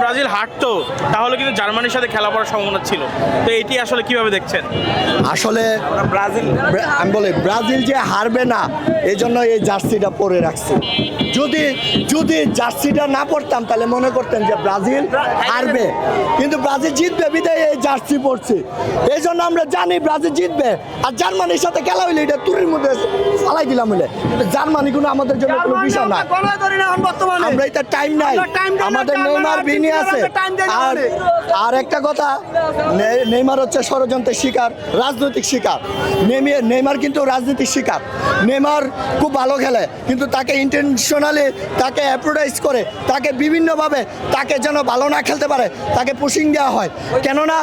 Brazil হারতো তাহলে কিন্তু জার্মানির সাথে খেলা পড়ার সম্ভাবনা ছিল। তো এটি আসলে কিভাবে দেখছেন? আসলে আমি বলি ব্রাজিল যে হারবে না এই জন্য এই জার্সিটা পরে রাখছি। যদি যদি জার্সিটা না পরতাম তাহলে মনে করতেন যে ব্রাজিল হারবে, কিন্তু ব্রাজিল জিতবে বিদায় এই জার্সি পরছি। এই জন্য আমরা জানি ব্রাজিল জিতবে। আর জার্মানির সাথে খেলা হইলে এটা তুরির মধ্যে ফালাই দিলাম হইলে, জার্মানি কোনো আমাদের জন্য কোনো বিষয় না। আমরা এটা টাইম নাই, আমাদের নেইমার ভিনি আছে। আর একটা কথা, নেইমার হচ্ছে ষড়যন্ত্রের শিকার, রাজনৈতিক শিকার। নেইমার কিন্তু রাজনৈতিক শিকার। নেইমার খুব ভালো খেলে, কিন্তু তাকে ইন্টেনশনালি তাকে অ্যাপ্রোডাইজ করে, তাকে বিভিন্নভাবে তাকে যেন ভালো না খেলতে পারে তাকে পুশিং দেওয়া হয়। কেননা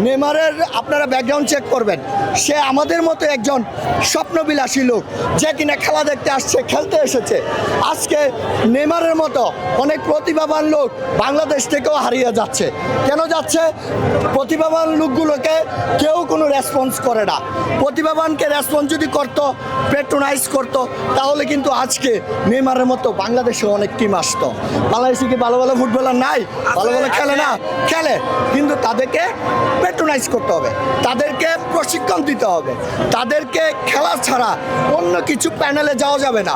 নেইমারের আপনারা ব্যাকগ্রাউন্ড চেক করবেন, সে আমাদের মতো একজন স্বপ্নবিলাসী লোক যে কিনা খেলা দেখতে আসছে, খেলতে এসেছে। আজকে নেইমারের মতো অনেক প্রতিভাবান লোক বাংলাদেশ থেকেও হারিয়ে যাচ্ছে। কেন যাচ্ছে? প্রতিভাবান লোকগুলোকে কেউ কোনো রেসপন্স করে না। প্রতিভাবানকে রেসপন্স যদি করতো, পেট্রোনাইজ করতো, তাহলে কিন্তু আজকে নেইমারের মতো বাংলাদেশে অনেক টিম আসতো। বাংলাদেশে কি ভালো ভালো ফুটবলার নাই? ভালো ভালো খেলে না? খেলে, কিন্তু তাদেরকে পেট্রোনাইজ করতে হবে, তাদেরকে প্রশিক্ষণ দিতে হবে, তাদেরকে খেলা ছাড়া অন্য কিছু প্যানেলে যাওয়া যাবে না।